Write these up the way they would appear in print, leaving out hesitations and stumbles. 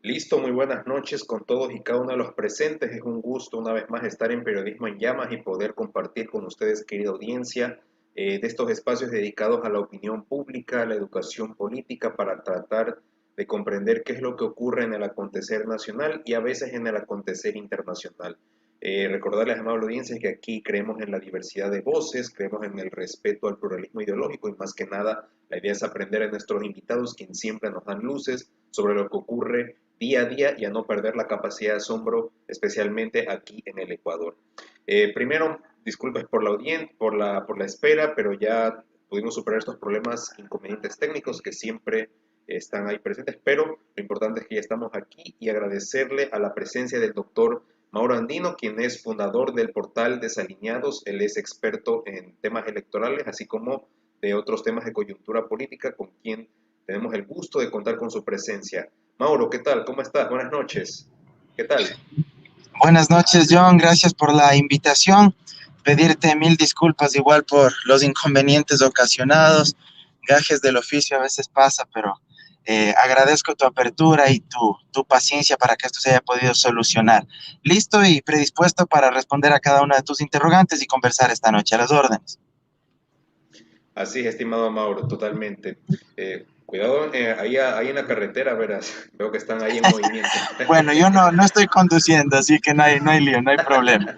Listo, muy buenas noches con todos y cada uno de los presentes. Es un gusto una vez más estar en Periodismo en Llamas y poder compartir con ustedes, querida audiencia, de estos espacios dedicados a la opinión pública, a la educación política, para tratar de comprender qué es lo que ocurre en el acontecer nacional y a veces en el acontecer internacional. Recordarles, amable audiencia, que aquí creemos en la diversidad de voces, creemos en el respeto al pluralismo ideológico y más que nada la idea es aprender a nuestros invitados, quienes siempre nos dan luces sobre lo que ocurre día a día y a no perder la capacidad de asombro, especialmente aquí en el Ecuador. Primero, disculpas por la audiencia, por la espera, pero ya pudimos superar estos problemas, inconvenientes técnicos que siempre están ahí presentes, pero lo importante es que ya estamos aquí y agradecerle a la presencia del doctor Mauro Andino, quien es fundador del portal Desalineados. Él es experto en temas electorales, así como de otros temas de coyuntura política, con quien tenemos el gusto de contar con su presencia. Mauro, ¿qué tal? ¿Cómo estás? Buenas noches. ¿Qué tal? Buenas noches, John. Gracias por la invitación. Pedirte mil disculpas igual por los inconvenientes ocasionados. Gajes del oficio a veces pasa, pero agradezco tu apertura y tu paciencia para que esto se haya podido solucionar. Listo y predispuesto para responder a cada una de tus interrogantes y conversar esta noche a las órdenes. Así es, estimado Mauro, totalmente. Cuidado, ahí en la carretera, verás, veo que están ahí en movimiento. Bueno, yo no estoy conduciendo, así que no hay lío, no hay problema.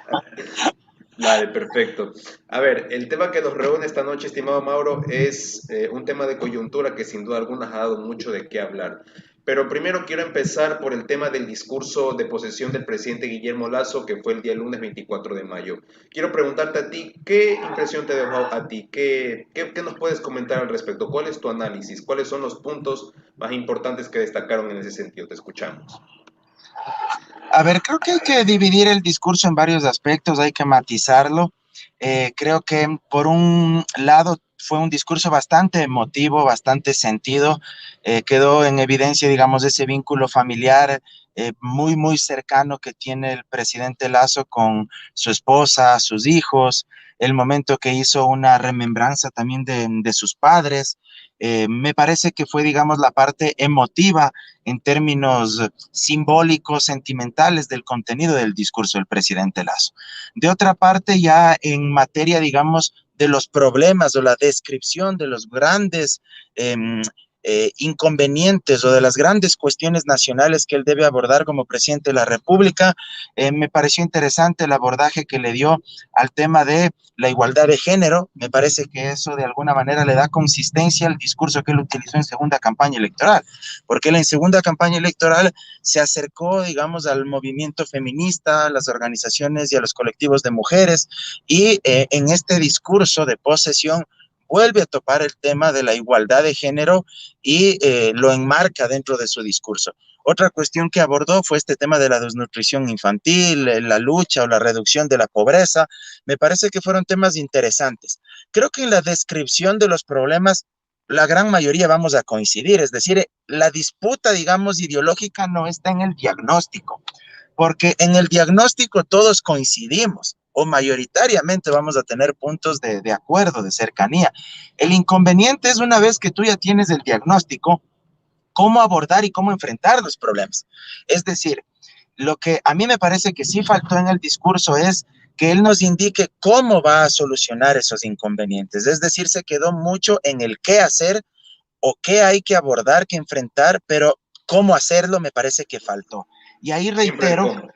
Vale, perfecto. A ver, el tema que nos reúne esta noche, estimado Mauro, es un tema de coyuntura que sin duda alguna ha dado mucho de qué hablar. Pero primero quiero empezar por el tema del discurso de posesión del presidente Guillermo Lasso, que fue el día lunes 24 de mayo. Quiero preguntarte a ti, ¿qué impresión te dejó a ti? ¿Qué nos puedes comentar al respecto? ¿Cuál es tu análisis? ¿Cuáles son los puntos más importantes que destacaron en ese sentido? Te escuchamos. A ver, creo que hay que dividir el discurso en varios aspectos, hay que matizarlo. Creo que por un lado fue un discurso bastante emotivo, bastante sentido. Quedó en evidencia, digamos, ese vínculo familiar muy cercano que tiene el presidente Lasso con su esposa, sus hijos, el momento que hizo una remembranza también de sus padres. Me parece que fue, digamos, la parte emotiva en términos simbólicos, sentimentales del contenido del discurso del presidente Lasso. De otra parte, ya en materia, digamos, de los problemas o la descripción de los grandes eh, inconvenientes o de las grandes cuestiones nacionales que él debe abordar como presidente de la República, me pareció interesante el abordaje que le dio al tema de la igualdad de género. Me parece que eso de alguna manera le da consistencia al discurso que él utilizó en segunda campaña electoral, porque él en segunda campaña electoral se acercó, digamos, al movimiento feminista, a las organizaciones y a los colectivos de mujeres, y en este discurso de posesión vuelve a topar el tema de la igualdad de género y lo enmarca dentro de su discurso. Otra cuestión que abordó fue este tema de la desnutrición infantil, la lucha o la reducción de la pobreza. Me parece que fueron temas interesantes. Creo que en la descripción de los problemas la gran mayoría vamos a coincidir, es decir, la disputa, digamos, ideológica no está en el diagnóstico, porque en el diagnóstico todos coincidimos o mayoritariamente vamos a tener puntos de acuerdo, de cercanía. El inconveniente es una vez que tú ya tienes el diagnóstico, cómo abordar y cómo enfrentar los problemas. Es decir, lo que a mí me parece que sí faltó en el discurso es que él nos indique cómo va a solucionar esos inconvenientes. Es decir, se quedó mucho en el qué hacer o qué hay que abordar, que enfrentar, pero cómo hacerlo me parece que faltó. Y ahí Siempre el reitero, cómo.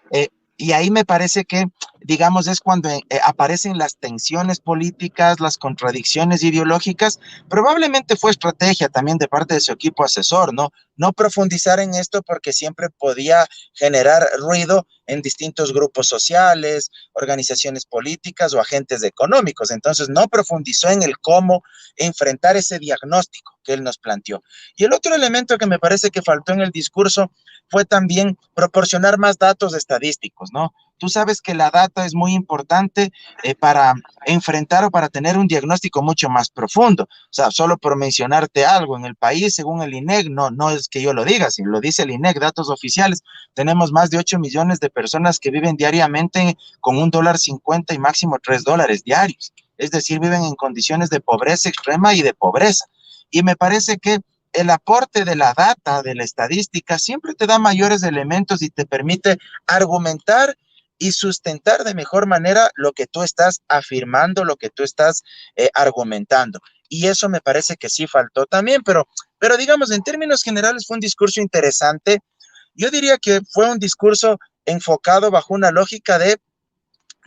y ahí me parece que, digamos, es cuando aparecen las tensiones políticas, las contradicciones ideológicas. Probablemente fue estrategia también de parte de su equipo asesor, ¿no? No profundizar en esto porque siempre podía generar ruido en distintos grupos sociales, organizaciones políticas o agentes económicos. Entonces, no profundizó en el cómo enfrentar ese diagnóstico que él nos planteó. Y el otro elemento que me parece que faltó en el discurso fue también proporcionar más datos estadísticos, ¿no? Tú sabes que la data es muy importante para enfrentar o para tener un diagnóstico mucho más profundo. O sea, solo por mencionarte algo, en el país, según el INEC, no es que yo lo diga, si lo dice el INEC, datos oficiales, tenemos más de 8 millones de personas que viven diariamente con $1.50 y máximo $3 diarios. Es decir, viven en condiciones de pobreza extrema y de pobreza. Y me parece que el aporte de la data, de la estadística, siempre te da mayores elementos y te permite argumentar y sustentar de mejor manera lo que tú estás afirmando, lo que tú estás argumentando. Y eso me parece que sí faltó también, pero digamos, en términos generales fue un discurso interesante. Yo diría que fue un discurso enfocado bajo una lógica de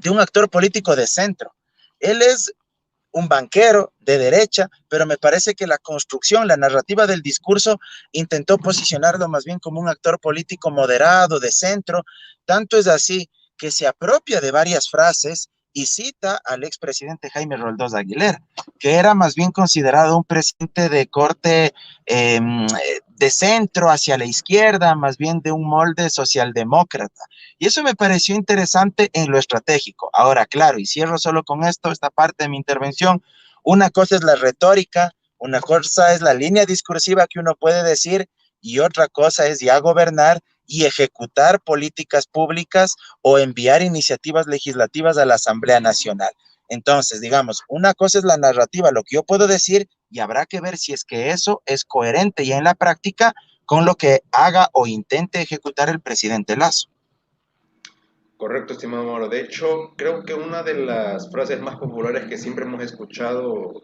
un actor político de centro. Él es un banquero de derecha, pero me parece que la construcción, la narrativa del discurso intentó posicionarlo más bien como un actor político moderado, de centro. Tanto es así que se apropia de varias frases y cita al expresidente Jaime Roldós Aguilera, que era más bien considerado un presidente de corte de centro hacia la izquierda, más bien de un molde socialdemócrata. Y eso me pareció interesante en lo estratégico. Ahora, claro, y cierro solo con esto, esta parte de mi intervención. Una cosa es la retórica, una cosa es la línea discursiva que uno puede decir y otra cosa es ya gobernar y ejecutar políticas públicas o enviar iniciativas legislativas a la Asamblea Nacional. Entonces, digamos, una cosa es la narrativa, lo que yo puedo decir, y habrá que ver si es que eso es coherente ya en la práctica con lo que haga o intente ejecutar el presidente Lazo. Correcto, estimado Mauro. De hecho, creo que una de las frases más populares que siempre hemos escuchado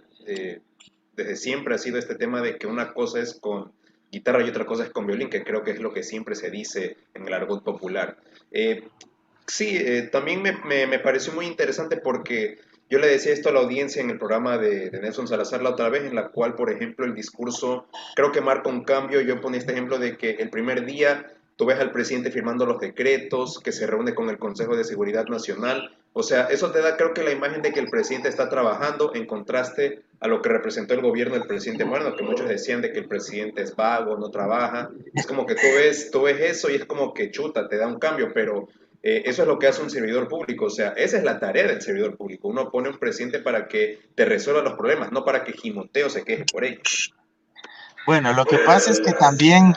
desde siempre ha sido este tema de que una cosa es con guitarra y otra cosa es con violín, que creo que es lo que siempre se dice en el argot popular. Sí, también me pareció muy interesante porque yo le decía esto a la audiencia en el programa de Nelson Salazar la otra vez, en la cual, por ejemplo, el discurso creo que marca un cambio. Yo ponía este ejemplo de que el primer día tú ves al presidente firmando los decretos, que se reúne con el Consejo de Seguridad Nacional. O sea, eso te da creo que la imagen de que el presidente está trabajando en contraste a lo que representó el gobierno del presidente Moreno, que muchos decían de que el presidente es vago, no trabaja. Es como que tú ves eso y es como que chuta, te da un cambio, pero eso es lo que hace un servidor público, o sea, esa es la tarea del servidor público. Uno pone un presidente para que te resuelva los problemas, no para que gimoteo se queje por ellos. Bueno, lo que pasa es que también,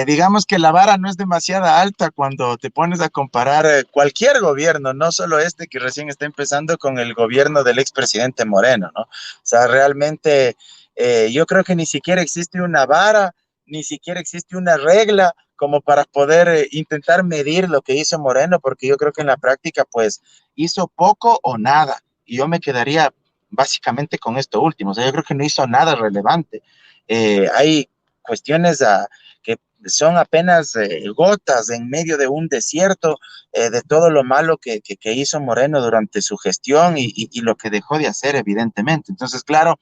digamos que la vara no es demasiado alta cuando te pones a comparar cualquier gobierno, no solo este que recién está empezando con el gobierno del expresidente Moreno, ¿no? O sea, realmente yo creo que ni siquiera existe una vara, ni siquiera existe una regla como para poder intentar medir lo que hizo Moreno, porque yo creo que en la práctica, pues, hizo poco o nada. Y yo me quedaría básicamente con esto último, o sea, yo creo que no hizo nada relevante. Hay cuestiones que son apenas gotas en medio de un desierto de todo lo malo que hizo Moreno durante su gestión y lo que dejó de hacer, evidentemente. Entonces, claro,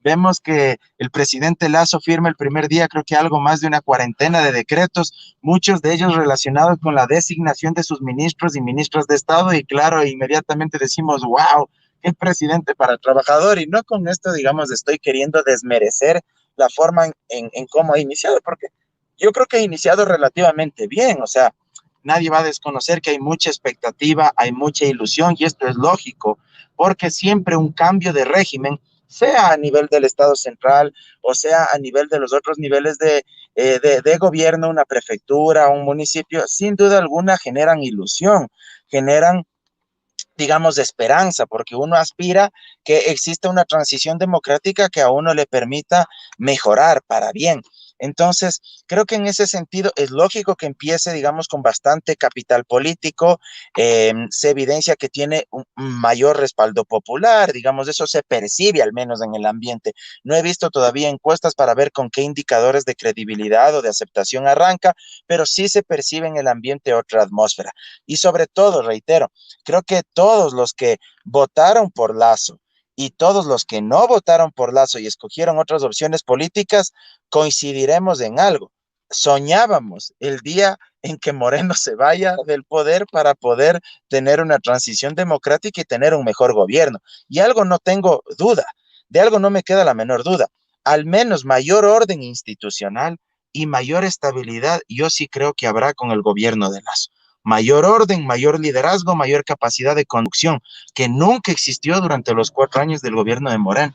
vemos que el presidente Lazo firma el primer día, creo que algo más de una cuarentena de decretos, muchos de ellos relacionados con la designación de sus ministros y ministras de Estado, y claro, inmediatamente decimos, wow, qué presidente para trabajador, y no con esto, digamos, estoy queriendo desmerecer la forma en cómo ha iniciado, porque yo creo que ha iniciado relativamente bien, o sea, nadie va a desconocer que hay mucha expectativa, hay mucha ilusión, y esto es lógico, porque siempre un cambio de régimen, sea a nivel del Estado central o sea a nivel de los otros niveles de gobierno, una prefectura, un municipio, sin duda alguna generan ilusión, generan digamos, de esperanza, porque uno aspira que exista una transición democrática que a uno le permita mejorar para bien. Entonces, creo que en ese sentido es lógico que empiece, digamos, con bastante capital político, se evidencia que tiene un mayor respaldo popular, digamos, eso se percibe al menos en el ambiente. No he visto todavía encuestas para ver con qué indicadores de credibilidad o de aceptación arranca, pero sí se percibe en el ambiente otra atmósfera. Y sobre todo, reitero, creo que todos los que votaron por Lazo y todos los que no votaron por Lazo y escogieron otras opciones políticas, coincidiremos en algo. Soñábamos el día en que Moreno se vaya del poder para poder tener una transición democrática y tener un mejor gobierno. Y algo no tengo duda, de algo no me queda la menor duda. Al menos mayor orden institucional y mayor estabilidad, yo sí creo que habrá con el gobierno de Lazo mayor orden, mayor liderazgo, mayor capacidad de conducción, que nunca existió durante los 4 años del gobierno de Moreno.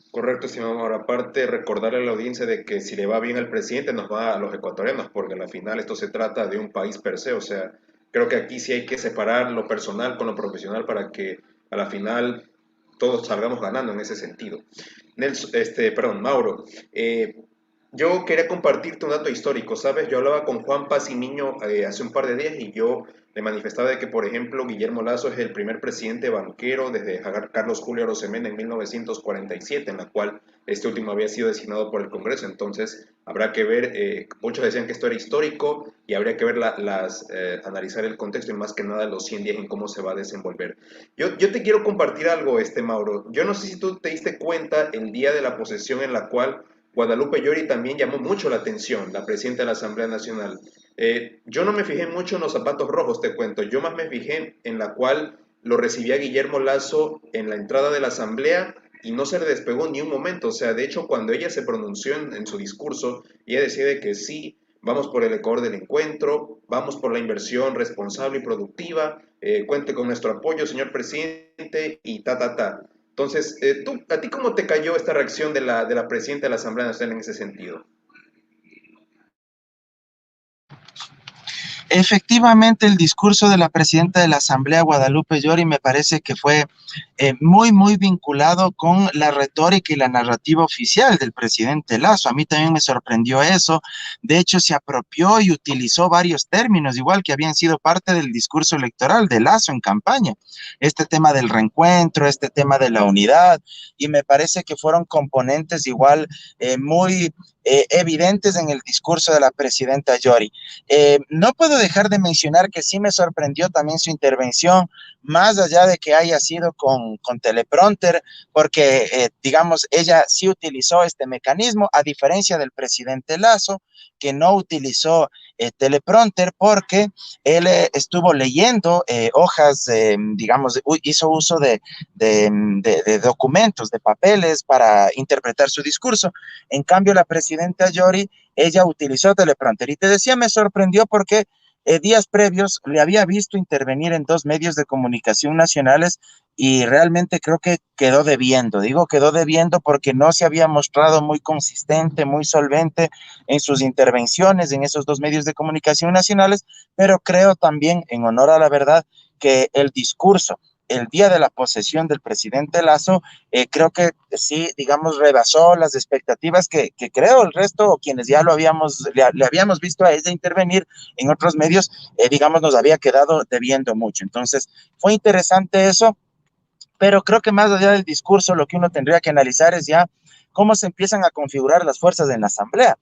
Correcto, estimado Mauro. Aparte, recordarle a la audiencia de que si le va bien al presidente, nos va a los ecuatorianos, porque al final esto se trata de un país per se. O sea, creo que aquí sí hay que separar lo personal con lo profesional para que a la final todos salgamos ganando en ese sentido. Nelson, perdón, Mauro, Yo quería compartirte un dato histórico, ¿sabes? Yo hablaba con Juan Paz y Niño hace un par de días y yo le manifestaba de que, por ejemplo, Guillermo Lazo es el primer presidente banquero desde Carlos Julio Arosemena en 1947, en la cual este último había sido designado por el Congreso. Entonces, habrá que ver, muchos decían que esto era histórico y habría que ver analizar el contexto y más que nada los 100 días en cómo se va a desenvolver. Yo te quiero compartir algo, Mauro. Yo no sé si tú te diste cuenta el día de la posesión en la cual Guadalupe Llori también llamó mucho la atención, la presidenta de la Asamblea Nacional. Yo no me fijé mucho en los zapatos rojos, te cuento, yo más me fijé en la cual lo recibía Guillermo Lazo en la entrada de la Asamblea y no se le despegó ni un momento. O sea, de hecho, cuando ella se pronunció en su discurso, ella decía de que sí, vamos por el Ecuador del encuentro, vamos por la inversión responsable y productiva, cuente con nuestro apoyo, señor presidente, y ta, ta, ta. Entonces, ¿a ti cómo te cayó esta reacción de la presidenta de la Asamblea Nacional en ese sentido? Efectivamente, el discurso de la presidenta de la Asamblea, Guadalupe Llori, me parece que fue muy vinculado con la retórica y la narrativa oficial del presidente Lazo. A mí también me sorprendió eso. De hecho, se apropió y utilizó varios términos, igual que habían sido parte del discurso electoral de Lazo en campaña. Este tema del reencuentro, este tema de la unidad, y me parece que fueron componentes igual muy evidentes en el discurso de la presidenta Llori. No puedo dejar de mencionar que sí me sorprendió también su intervención, más allá de que haya sido con teleprompter, porque, digamos, ella sí utilizó este mecanismo, a diferencia del presidente Lazo, que no utilizó teleprompter porque él estuvo leyendo hojas, digamos, hizo uso de documentos, de papeles para interpretar su discurso. En cambio, la presidenta Llori, ella utilizó teleprompter. Y te decía, me sorprendió porque días previos le había visto intervenir en dos medios de comunicación nacionales y realmente creo que quedó debiendo. Digo quedó debiendo porque no se había mostrado muy consistente, muy solvente en sus intervenciones en esos dos medios de comunicación nacionales, pero creo también, en honor a la verdad, que el discurso el día de la posesión del presidente Lazo, creo que sí, digamos, rebasó las expectativas que creo el resto, o quienes ya le habíamos visto a ella intervenir en otros medios, digamos, nos había quedado debiendo mucho. Entonces, fue interesante eso, pero creo que más allá del discurso, lo que uno tendría que analizar es ya cómo se empiezan a configurar las fuerzas en la Asamblea.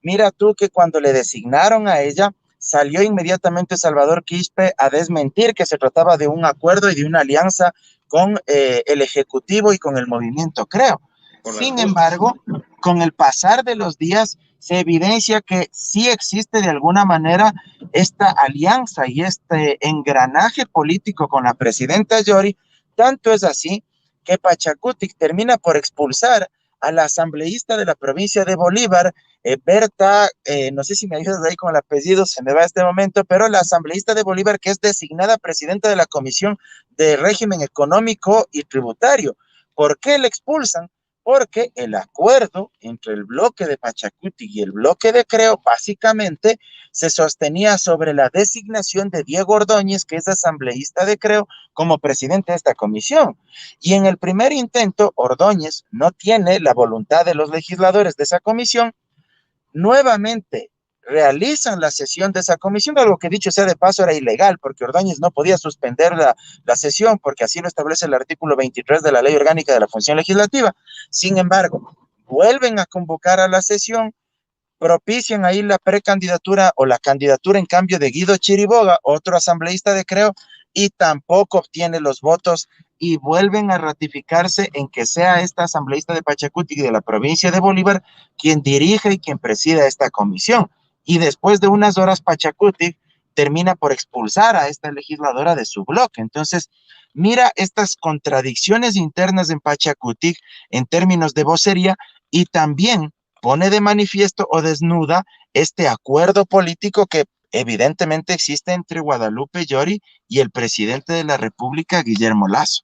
Mira tú que cuando le designaron a ella, salió inmediatamente Salvador Quispe a desmentir que se trataba de un acuerdo y de una alianza con el Ejecutivo y con el movimiento, creo. Con las Sin justas. embargo, con el pasar de los días, se evidencia que sí existe de alguna manera esta alianza y este engranaje político con la presidenta Yori. Tanto es así que Pachacutic termina por expulsar a la asambleísta de la provincia de Bolívar, Berta, no sé si me ayudas ahí con el apellido, se me va este momento, pero la asambleísta de Bolívar que es designada presidenta de la Comisión de Régimen Económico y Tributario. ¿Por qué la expulsan? Porque el acuerdo entre el bloque de Pachacuti y el bloque de Creo básicamente se sostenía sobre la designación de Diego Ordóñez, que es asambleísta de Creo, como presidente de esta comisión. Y en el primer intento, Ordóñez no tiene la voluntad de los legisladores de esa comisión, nuevamente realizan la sesión de esa comisión, algo que dicho sea de paso era ilegal, porque Ordóñez no podía suspender la sesión, porque así lo establece el artículo 23 de la Ley Orgánica de la Función Legislativa. Sin embargo, vuelven a convocar a la sesión, propician ahí la precandidatura o la candidatura en cambio de Guido Chiriboga, otro asambleísta de Creo, y tampoco obtiene los votos y vuelven a ratificarse en que sea esta asambleísta de Pachacuti y de la provincia de Bolívar quien dirige y quien presida esta comisión. Y después de unas horas Pachacuti termina por expulsar a esta legisladora de su bloque. Entonces, mira estas contradicciones internas en Pachacuti en términos de vocería y también pone de manifiesto o desnuda este acuerdo político que evidentemente existe entre Guadalupe Llori y el presidente de la República, Guillermo Lazo.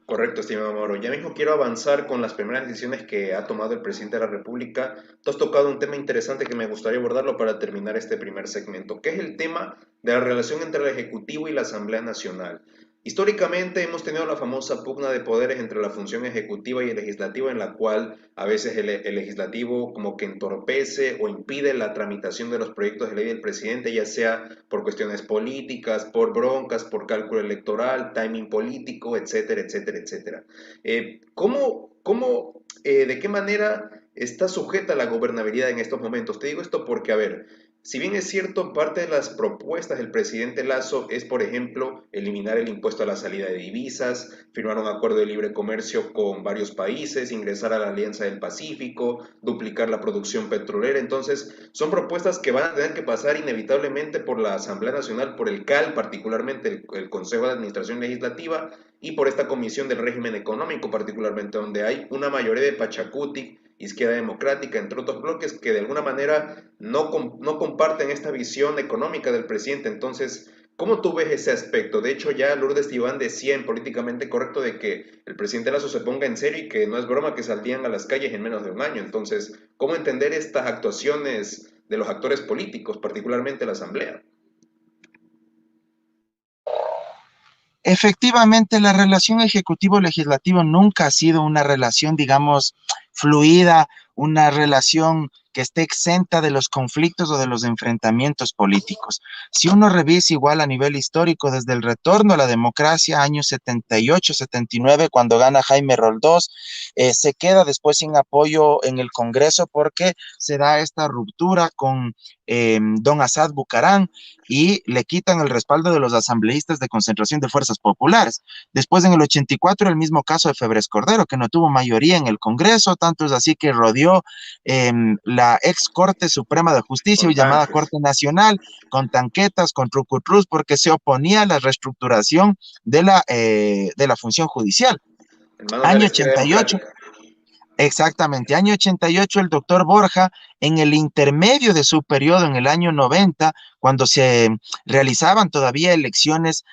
Correcto, estimado Mauro. Ya mismo quiero avanzar con las primeras decisiones que ha tomado el presidente de la República. Tú has tocado un tema interesante que me gustaría abordarlo para terminar este primer segmento, que es el tema de la relación entre el Ejecutivo y la Asamblea Nacional. Históricamente hemos tenido la famosa pugna de poderes entre la función ejecutiva y el legislativo, en la cual a veces el legislativo como que entorpece o impide la tramitación de los proyectos de ley del presidente, ya sea por cuestiones políticas, por broncas, por cálculo electoral, timing político, etcétera, etcétera, etcétera. ¿De qué manera está sujeta la gobernabilidad en estos momentos? Te digo esto porque, a ver, si bien es cierto, parte de las propuestas del presidente Lazo es, por ejemplo, eliminar el impuesto a la salida de divisas, firmar un acuerdo de libre comercio con varios países, ingresar a la Alianza del Pacífico, duplicar la producción petrolera. Entonces, son propuestas que van a tener que pasar inevitablemente por la Asamblea Nacional, por el CAL, particularmente el Consejo de Administración Legislativa, y por esta Comisión del Régimen Económico, particularmente, donde hay una mayoría de Pachacuti, Izquierda Democrática, entre otros bloques, que de alguna manera no comparten esta visión económica del presidente. Entonces, ¿cómo tú ves ese aspecto? De hecho, ya Lourdes Iván decía en Políticamente Correcto de que el presidente Lazo se ponga en serio y que no es broma que saldrían a las calles en menos de un año. Entonces, ¿cómo entender estas actuaciones de los actores políticos, particularmente la Asamblea? Efectivamente, la relación ejecutivo-legislativo nunca ha sido una relación, digamos, fluida, una relación que esté exenta de los conflictos o de los enfrentamientos políticos. Si uno revisa igual a nivel histórico, desde el retorno a la democracia, años 78, 79, cuando gana Jaime Roldós, se queda después sin apoyo en el Congreso porque se da esta ruptura con don Assad Bucarán y le quitan el respaldo de los asambleístas de Concentración de Fuerzas Populares. Después, en el 84, el mismo caso de Febres Cordero, que no tuvo mayoría en el Congreso, tanto es así que rodeó la ex Corte Suprema de Justicia, Con llamada tanques, Corte Nacional, con tanquetas, con trucutrus, porque se oponía a la reestructuración de la función judicial. en manos de la Año izquierda 88. democrática. Exactamente, año 88 el doctor Borja, en el intermedio de su periodo, en el año 90, cuando se realizaban todavía elecciones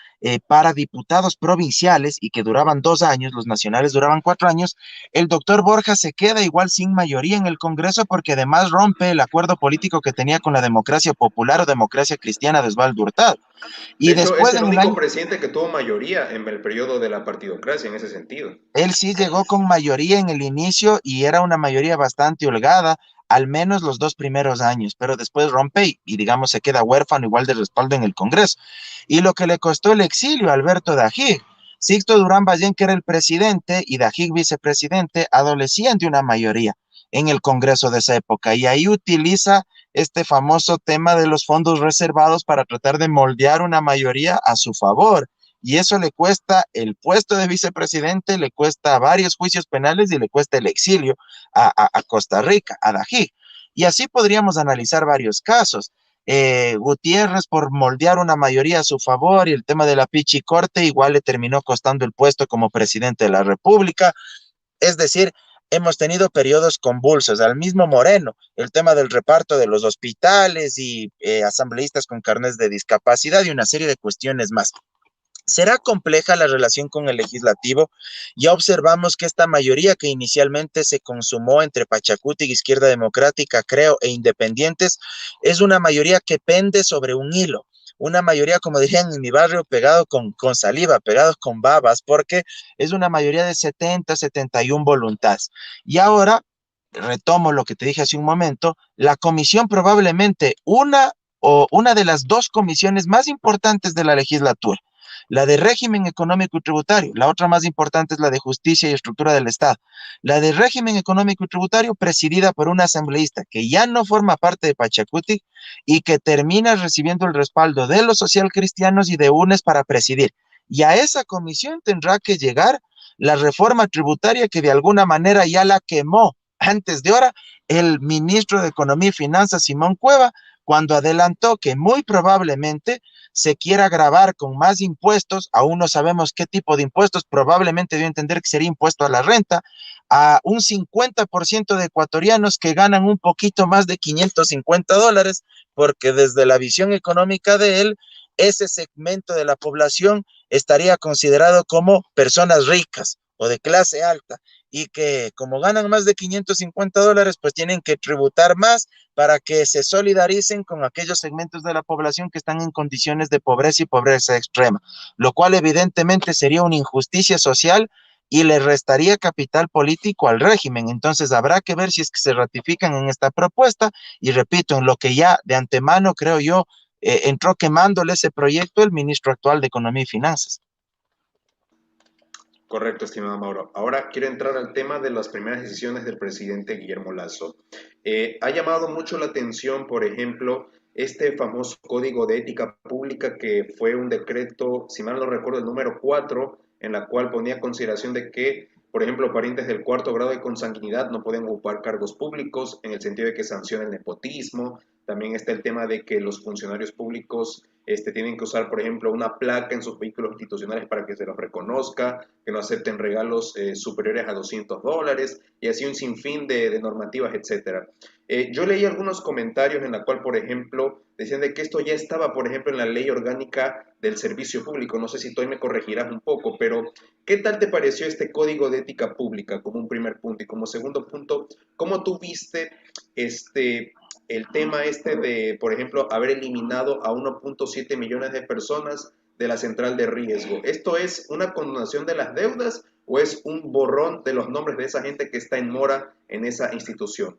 para diputados provinciales y que duraban 2 años, los nacionales duraban 4 años, el doctor Borja se queda igual sin mayoría en el Congreso porque además rompe el acuerdo político que tenía con la democracia popular o democracia cristiana de Osvaldo Hurtado. De Y hecho, es después el en el único año presidente que tuvo mayoría en el periodo de la partidocracia en ese sentido. Él sí llegó con mayoría en el inicio y era una mayoría bastante holgada, al menos los 2 primeros años, pero después rompe y, digamos se queda huérfano igual de respaldo en el Congreso. Y lo que le costó el exilio a Alberto Dajig, Sixto Durán Ballén, que era el presidente, y Dajig vicepresidente, adolecían de una mayoría en el Congreso de esa época, y ahí utiliza este famoso tema de los fondos reservados para tratar de moldear una mayoría a su favor y eso le cuesta el puesto de vicepresidente, le cuesta varios juicios penales y le cuesta el exilio a Costa Rica, a Dají. Y así podríamos analizar varios casos. Gutiérrez por moldear una mayoría a su favor y el tema de la Pichicorte igual le terminó costando el puesto como presidente de la República. Es decir, hemos tenido periodos convulsos. Al mismo Moreno, el tema del reparto de los hospitales y asambleístas con carnes de discapacidad y una serie de cuestiones más. ¿Será compleja la relación con el legislativo? Ya observamos que esta mayoría que inicialmente se consumó entre Pachacuti, Izquierda Democrática, creo, e independientes, es una mayoría que pende sobre un hilo. Una mayoría, como dirían en mi barrio, pegado con saliva, pegados con babas, porque es una mayoría de 70, 71 voluntades. Y ahora, retomo lo que te dije hace un momento, la comisión probablemente una de las dos comisiones más importantes de la legislatura, la de régimen económico y tributario, la otra más importante es la de justicia y estructura del Estado. La de régimen económico y tributario presidida por un asambleísta que ya no forma parte de Pachacuti y que termina recibiendo el respaldo de los socialcristianos y de UNES para presidir. Y a esa comisión tendrá que llegar la reforma tributaria que de alguna manera ya la quemó antes de ahora el ministro de Economía y Finanzas, Simón Cueva, cuando adelantó que muy probablemente se quiera gravar con más impuestos, aún no sabemos qué tipo de impuestos, probablemente dio a entender que sería impuesto a la renta, a un 50% de ecuatorianos que ganan un poquito más de $550, porque desde la visión económica de él, ese segmento de la población estaría considerado como personas ricas o de clase alta y que como ganan más de $550, pues tienen que tributar más para que se solidaricen con aquellos segmentos de la población que están en condiciones de pobreza y pobreza extrema, lo cual evidentemente sería una injusticia social y le restaría capital político al régimen. Entonces habrá que ver si es que se ratifican en esta propuesta y repito, en lo que ya de antemano creo yo entró quemándole ese proyecto el ministro actual de Economía y Finanzas. Correcto, estimado Mauro. Ahora quiero entrar al tema de las primeras decisiones del presidente Guillermo Lasso. Ha llamado mucho la atención, por ejemplo, este famoso Código de Ética Pública que fue un decreto, si mal no recuerdo, el número 4, en la cual ponía consideración de que, por ejemplo, parientes del cuarto grado de consanguinidad no pueden ocupar cargos públicos en el sentido de que sanciona el nepotismo. También está el tema de que los funcionarios públicos tienen que usar, por ejemplo, una placa en sus vehículos institucionales para que se los reconozca, que no acepten regalos superiores a $200 y así un sinfín de normativas, etcétera. Yo leí algunos comentarios en la cual, por ejemplo, decían de que esto ya estaba, por ejemplo, en la ley orgánica del servicio público. No sé si tú ahí me corregirás un poco, pero ¿qué tal te pareció este código de ética pública como un primer punto? Y como segundo punto, ¿cómo tú viste el tema de, por ejemplo, haber eliminado a 1.7 millones de personas de la central de riesgo? ¿Esto es una condonación de las deudas o es un borrón de los nombres de esa gente que está en mora en esa institución?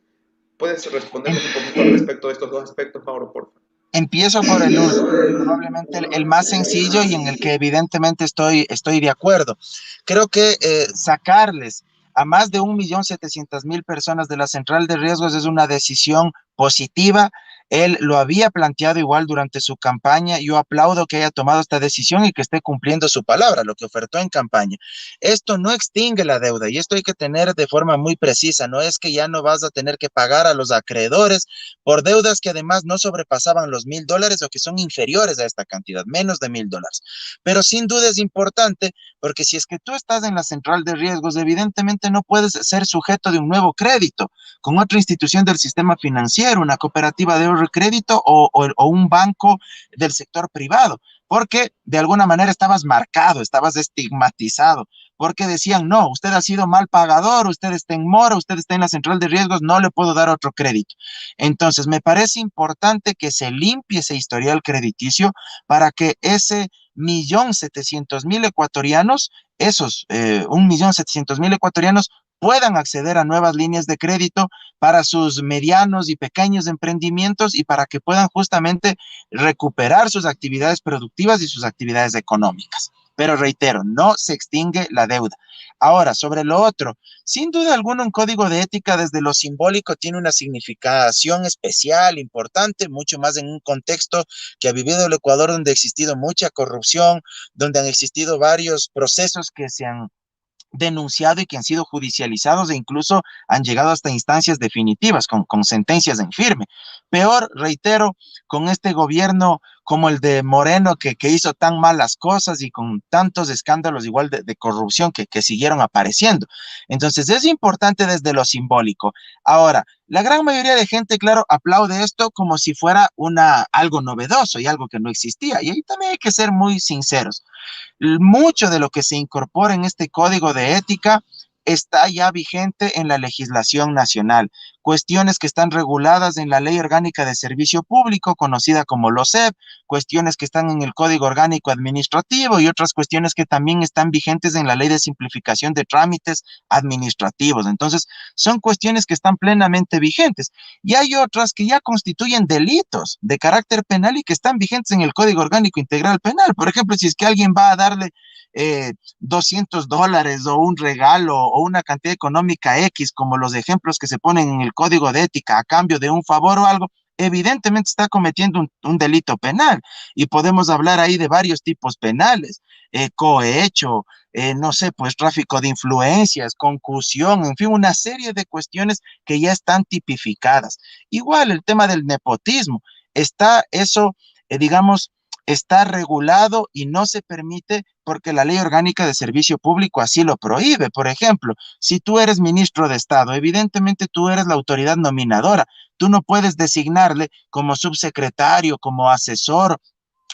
¿Puedes respondernos un poquito al respecto de estos dos aspectos, Mauro, por favor? Empiezo por el último, probablemente el más sencillo y en el que evidentemente estoy de acuerdo. Creo que sacarles a más de 1.700.000 personas de la central de riesgos es una decisión positiva. Él lo había planteado igual durante su campaña. Yo aplaudo que haya tomado esta decisión y que esté cumpliendo su palabra, lo que ofertó en campaña. Esto no extingue la deuda y esto hay que tener de forma muy precisa. No es que ya no vas a tener que pagar a los acreedores por deudas que además no sobrepasaban los $1.000 o que son inferiores a esta cantidad, menos de $1.000. Pero sin duda es importante porque si es que tú estás en la central de riesgos, evidentemente no puedes ser sujeto de un nuevo crédito con otra institución del sistema financiero, una cooperativa de ahorro y crédito o un banco del sector privado, porque de alguna manera estabas marcado, estabas estigmatizado, porque decían, no, usted ha sido mal pagador, usted está en mora, usted está en la central de riesgos, no le puedo dar otro crédito. Entonces, me parece importante que se limpie ese historial crediticio para que ese 1.700.000 ecuatorianos, esos 1.700.000 ecuatorianos puedan acceder a nuevas líneas de crédito para sus medianos y pequeños emprendimientos y para que puedan justamente recuperar sus actividades productivas y sus actividades económicas. Pero reitero, no se extingue la deuda. Ahora, sobre lo otro, sin duda alguna un código de ética desde lo simbólico tiene una significación especial, importante, mucho más en un contexto que ha vivido el Ecuador donde ha existido mucha corrupción, donde han existido varios procesos que se han denunciado y que han sido judicializados e incluso han llegado hasta instancias definitivas con sentencias en firme. Peor, reitero, con este gobierno como el de Moreno que hizo tan malas cosas y con tantos escándalos igual de corrupción que siguieron apareciendo. Entonces es importante desde lo simbólico. Ahora, la gran mayoría de gente, claro, aplaude esto como si fuera algo novedoso y algo que no existía. Y ahí también hay que ser muy sinceros. Mucho de lo que se incorpora en este código de ética está ya vigente en la legislación nacional. Cuestiones que están reguladas en la Ley Orgánica de Servicio Público, conocida como LOSEP, cuestiones que están en el Código Orgánico Administrativo y otras cuestiones que también están vigentes en la Ley de Simplificación de Trámites Administrativos. Entonces, son cuestiones que están plenamente vigentes. Y hay otras que ya constituyen delitos de carácter penal y que están vigentes en el Código Orgánico Integral Penal. Por ejemplo, si es que alguien va a darle $200 o un regalo o una cantidad económica X, como los ejemplos que se ponen en el código de ética a cambio de un favor o algo, evidentemente está cometiendo un delito penal y podemos hablar ahí de varios tipos penales, cohecho, no sé, pues tráfico de influencias, concusión, en fin, una serie de cuestiones que ya están tipificadas. Igual el tema del nepotismo, está eso, digamos, está regulado y no se permite porque la Ley Orgánica de Servicio Público así lo prohíbe. Por ejemplo, si tú eres ministro de Estado, evidentemente tú eres la autoridad nominadora. Tú no puedes designarle como subsecretario, como asesor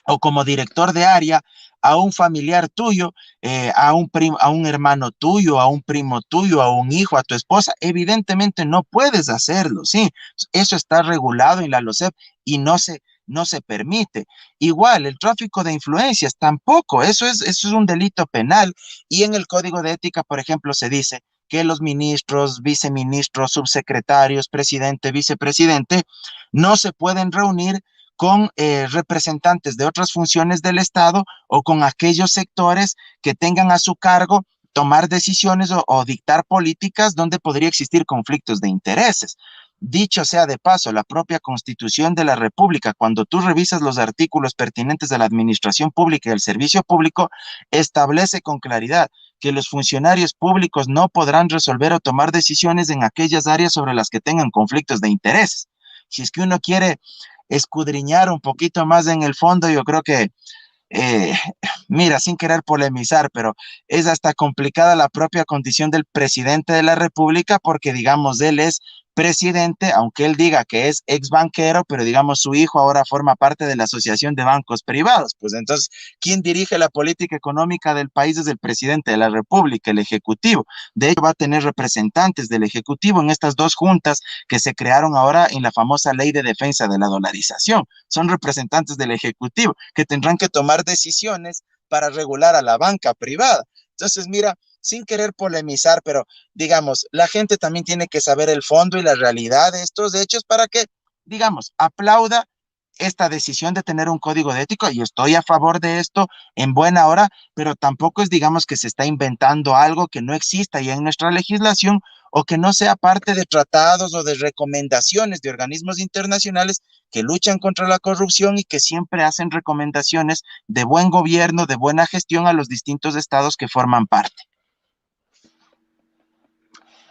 o como director de área a un familiar tuyo, a un hermano tuyo, a un primo tuyo, a un hijo, a tu esposa, evidentemente no puedes hacerlo, ¿sí? Eso está regulado en la LOCEP y no se permite. Igual, el tráfico de influencias tampoco, eso es un delito penal y en el Código de Ética, por ejemplo, se dice que los ministros, viceministros, subsecretarios, presidente, vicepresidente, no se pueden reunir con representantes de otras funciones del Estado o con aquellos sectores que tengan a su cargo tomar decisiones o dictar políticas donde podría existir conflictos de intereses. Dicho sea de paso, la propia Constitución de la República, cuando tú revisas los artículos pertinentes de la administración pública y del servicio público, establece con claridad que los funcionarios públicos no podrán resolver o tomar decisiones en aquellas áreas sobre las que tengan conflictos de intereses. Si es que uno quiere escudriñar un poquito más en el fondo, yo creo que eh, mira, sin querer polemizar, pero es hasta complicada la propia condición del presidente de la República porque, digamos, él es presidente, aunque él diga que es ex banquero, pero digamos su hijo ahora forma parte de la Asociación de Bancos Privados. Pues entonces, ¿quién dirige la política económica del país? Es el presidente de la República, el Ejecutivo. De hecho, va a tener representantes del Ejecutivo en estas dos juntas que se crearon ahora en la famosa Ley de Defensa de la Dolarización. Son representantes del Ejecutivo que tendrán que tomar decisiones para regular a la banca privada. Entonces, mira, sin querer polemizar, pero digamos, la gente también tiene que saber el fondo y la realidad de estos hechos para que, digamos, aplauda esta decisión de tener un código de ética y estoy a favor de esto en buena hora, pero tampoco es, digamos, que se está inventando algo que no exista ya en nuestra legislación o que no sea parte de tratados o de recomendaciones de organismos internacionales que luchan contra la corrupción y que siempre hacen recomendaciones de buen gobierno, de buena gestión a los distintos estados que forman parte.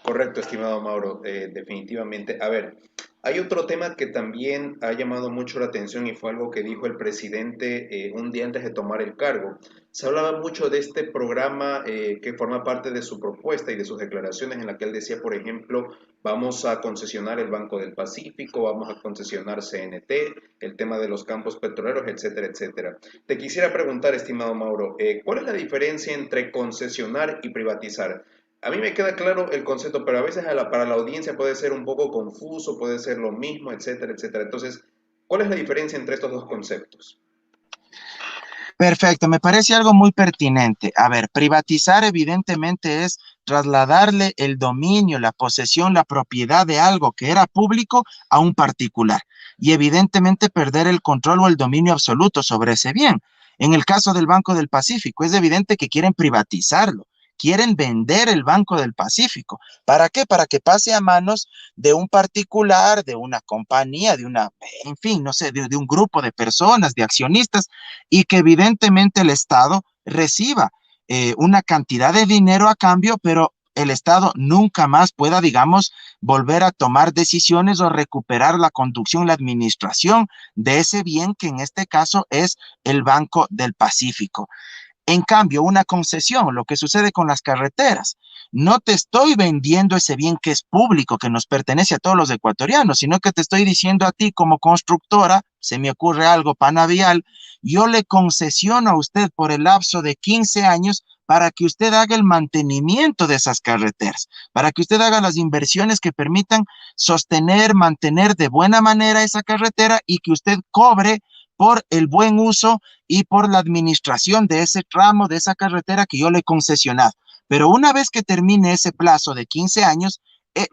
Correcto, estimado Mauro, definitivamente. A ver, hay otro tema que también ha llamado mucho la atención y fue algo que dijo el presidente un día antes de tomar el cargo. Se hablaba mucho de este programa que forma parte de su propuesta y de sus declaraciones en la que él decía, por ejemplo, vamos a concesionar el Banco del Pacífico, vamos a concesionar CNT, el tema de los campos petroleros, etcétera, etcétera. Te quisiera preguntar, estimado Mauro, ¿cuál es la diferencia entre concesionar y privatizar? A mí me queda claro el concepto, pero a veces para la audiencia puede ser un poco confuso, puede ser lo mismo, etcétera, etcétera. Entonces, ¿cuál es la diferencia entre estos dos conceptos? Perfecto, me parece algo muy pertinente. A ver, privatizar evidentemente es trasladarle el dominio, la posesión, la propiedad de algo que era público a un particular y evidentemente perder el control o el dominio absoluto sobre ese bien. En el caso del Banco del Pacífico, es evidente que quieren privatizarlo, quieren vender el Banco del Pacífico. ¿Para qué? Para que pase a manos de un particular, de una compañía, en fin, no sé, de un grupo de personas, de accionistas, y que evidentemente el Estado reciba una cantidad de dinero a cambio, pero el Estado nunca más pueda, digamos, volver a tomar decisiones o recuperar la conducción, la administración de ese bien que en este caso es el Banco del Pacífico. En cambio, una concesión, lo que sucede con las carreteras, no te estoy vendiendo ese bien que es público, que nos pertenece a todos los ecuatorianos, sino que te estoy diciendo a ti como constructora, se me ocurre algo panavial, yo le concesiono a usted por el lapso de 15 años para que usted haga el mantenimiento de esas carreteras, para que usted haga las inversiones que permitan sostener, mantener de buena manera esa carretera y que usted cobre por el buen uso y por la administración de ese tramo, de esa carretera que yo le he concesionado. Pero una vez que termine ese plazo de 15 años,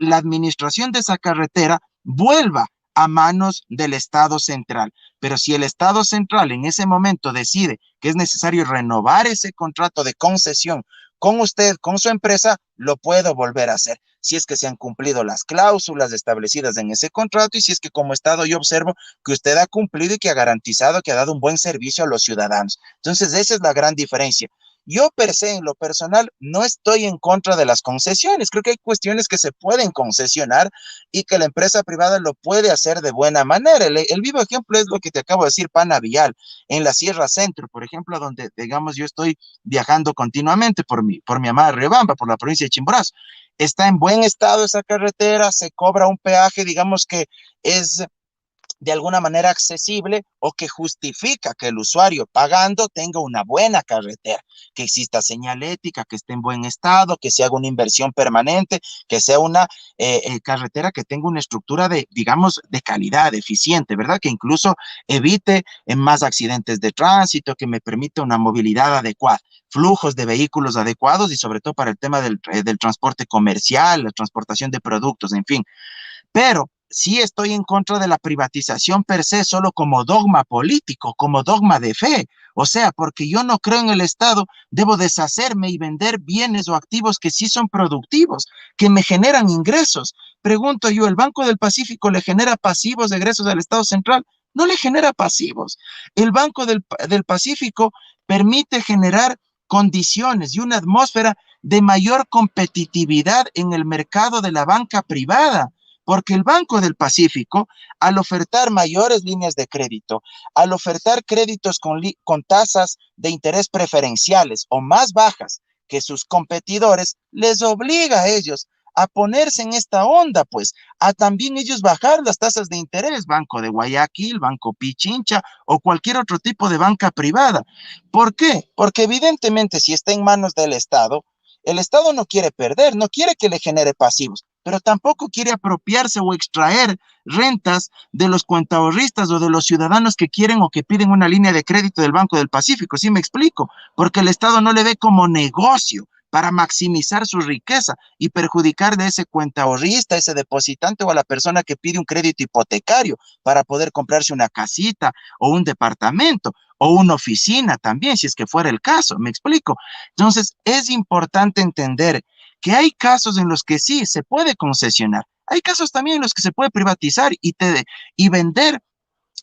la administración de esa carretera vuelva a manos del Estado central. Pero si el Estado central en ese momento decide que es necesario renovar ese contrato de concesión con usted, con su empresa, lo puedo volver a hacer. Si es que se han cumplido las cláusulas establecidas en ese contrato y si es que como Estado yo observo que usted ha cumplido y que ha garantizado que ha dado un buen servicio a los ciudadanos. Entonces, esa es la gran diferencia. Yo per se, en lo personal, no estoy en contra de las concesiones. Creo que hay cuestiones que se pueden concesionar y que la empresa privada lo puede hacer de buena manera. El vivo ejemplo es lo que te acabo de decir, Pana Vial, en la Sierra Centro, por ejemplo, donde, digamos, yo estoy viajando continuamente por mi amada Riobamba, por la provincia de Chimborazo. Está en buen estado esa carretera, se cobra un peaje, digamos que es de alguna manera accesible o que justifica que el usuario pagando tenga una buena carretera, que exista señalética, que esté en buen estado, que se haga una inversión permanente, que sea una carretera que tenga una estructura de, digamos, de calidad, eficiente, ¿verdad? Que incluso evite más accidentes de tránsito, que me permita una movilidad adecuada, flujos de vehículos adecuados y sobre todo para el tema del transporte comercial, la transportación de productos, en fin. Pero sí estoy en contra de la privatización per se solo como dogma político, como dogma de fe. O sea, porque yo no creo en el Estado, debo deshacerme y vender bienes o activos que sí son productivos, que me generan ingresos. Pregunto yo, ¿el Banco del Pacífico le genera pasivos de egresos al Estado central? No le genera pasivos. El Banco del Pacífico permite generar condiciones y una atmósfera de mayor competitividad en el mercado de la banca privada, porque el Banco del Pacífico, al ofertar mayores líneas de crédito, al ofertar créditos con tasas de interés preferenciales o más bajas que sus competidores, les obliga a ellos a ponerse en esta onda, pues, a también ellos bajar las tasas de interés, Banco de Guayaquil, Banco Pichincha o cualquier otro tipo de banca privada. ¿Por qué? Porque evidentemente si está en manos del Estado, el Estado no quiere perder, no quiere que le genere pasivos, pero tampoco quiere apropiarse o extraer rentas de los cuentaahorristas o de los ciudadanos que quieren o que piden una línea de crédito del Banco del Pacífico. ¿Sí me explico? Porque el Estado no le ve como negocio para maximizar su riqueza y perjudicar de ese cuentaahorrista, ese depositante o a la persona que pide un crédito hipotecario para poder comprarse una casita o un departamento o una oficina también, si es que fuera el caso, ¿me explico? Entonces, es importante entender que hay casos en los que sí se puede concesionar, hay casos también en los que se puede privatizar y vender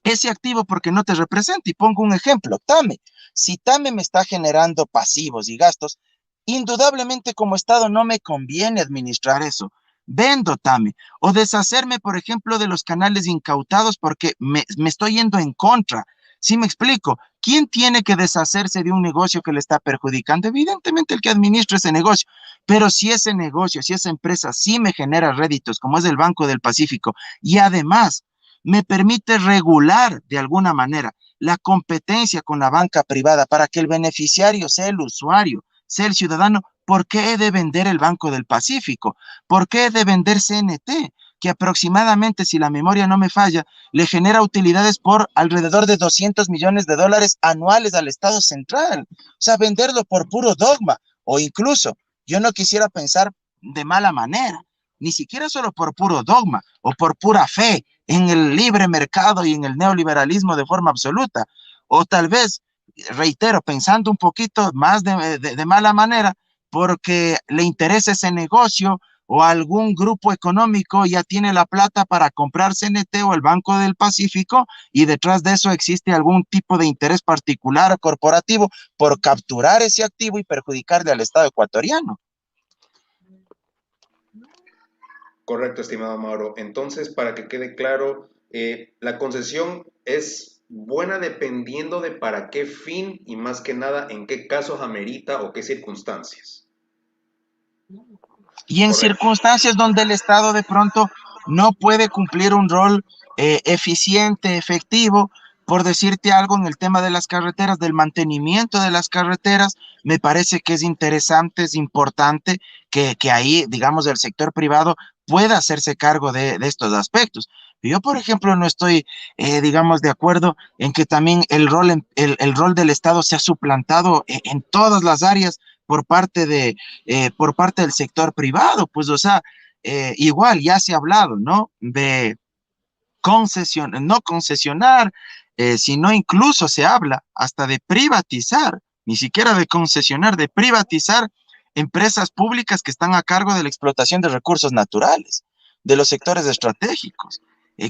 ese activo porque no te representa. Y pongo un ejemplo, Tame. Si Tame me está generando pasivos y gastos, indudablemente como Estado no me conviene administrar eso. Vendo Tame o deshacerme, por ejemplo, de los canales incautados porque me estoy yendo en contra. ¿Sí me explico? ¿Quién tiene que deshacerse de un negocio que le está perjudicando? Evidentemente el que administra ese negocio. Pero si ese negocio, si esa empresa sí me genera réditos, como es el Banco del Pacífico, y además me permite regular de alguna manera la competencia con la banca privada para que el beneficiario sea el usuario, sea el ciudadano, ¿por qué he de vender el Banco del Pacífico? ¿Por qué he de vender CNT? Que aproximadamente, si la memoria no me falla, le genera utilidades por alrededor de 200 millones de dólares anuales al Estado central. O sea, venderlo por puro dogma o incluso, yo no quisiera pensar de mala manera, ni siquiera solo por puro dogma o por pura fe en el libre mercado y en el neoliberalismo de forma absoluta, o tal vez, reitero, pensando un poquito más de mala manera, porque le interesa ese negocio o algún grupo económico ya tiene la plata para comprar CNT o el Banco del Pacífico y detrás de eso existe algún tipo de interés particular o corporativo por capturar ese activo y perjudicarle al Estado ecuatoriano. Correcto, estimado Mauro. Entonces, para que quede claro, la concesión es buena dependiendo de para qué fin y más que nada en qué casos amerita o qué circunstancias. Y en Correcto. circunstancias donde el Estado de pronto no puede cumplir un rol eficiente, efectivo, por decirte algo en el tema de las carreteras, del mantenimiento de las carreteras, me parece que es interesante, es importante que ahí, digamos, el sector privado pueda hacerse cargo de estos aspectos. Yo, por ejemplo, no estoy, digamos, de acuerdo en que también el rol del Estado se ha suplantado en todas las áreas por parte del sector privado, pues, o sea, igual ya se ha hablado, ¿no? De no concesionar, sino incluso se habla hasta de privatizar, ni siquiera de concesionar, de privatizar empresas públicas que están a cargo de la explotación de recursos naturales, de los sectores estratégicos,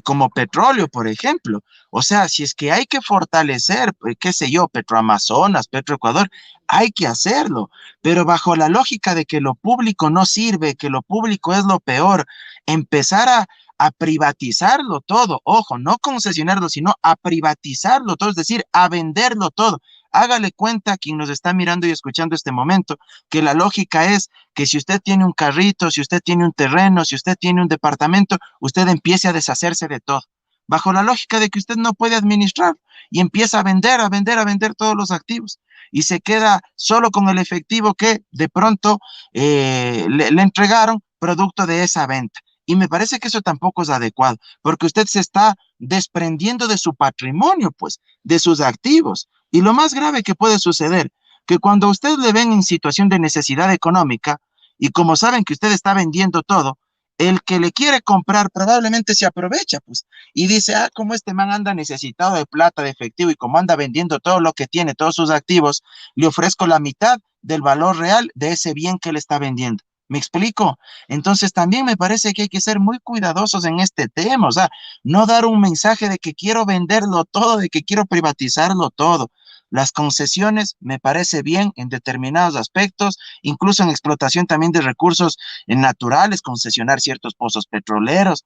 como petróleo, por ejemplo. O sea, si es que hay que fortalecer, qué sé yo, Petroamazonas, Petroecuador, hay que hacerlo, pero bajo la lógica de que lo público no sirve, que lo público es lo peor, empezar a privatizarlo todo, ojo, no concesionarlo, sino a privatizarlo todo, es decir, a venderlo todo. Hágale cuenta a quien nos está mirando y escuchando este momento, que la lógica es que si usted tiene un carrito, si usted tiene un terreno, si usted tiene un departamento, usted empiece a deshacerse de todo. bajo la lógica de que usted no puede administrar y empieza a vender, a vender, a vender todos los activos y se queda solo con el efectivo que de pronto le entregaron producto de esa venta. Y me parece que eso tampoco es adecuado, porque usted se está desprendiendo de su patrimonio, pues, de sus activos. Y lo más grave que puede suceder, que cuando a usted le ven en situación de necesidad económica, y como saben que usted está vendiendo todo, el que le quiere comprar probablemente se aprovecha, pues, y dice, ah, como este man anda necesitado de plata, de efectivo, y como anda vendiendo todo lo que tiene, todos sus activos, le ofrezco la mitad del valor real de ese bien que le está vendiendo. ¿Me explico? Entonces también me parece que hay que ser muy cuidadosos en este tema, o sea, no dar un mensaje de que quiero venderlo todo, de que quiero privatizarlo todo. Las concesiones me parece bien en determinados aspectos, incluso en explotación también de recursos naturales, concesionar ciertos pozos petroleros,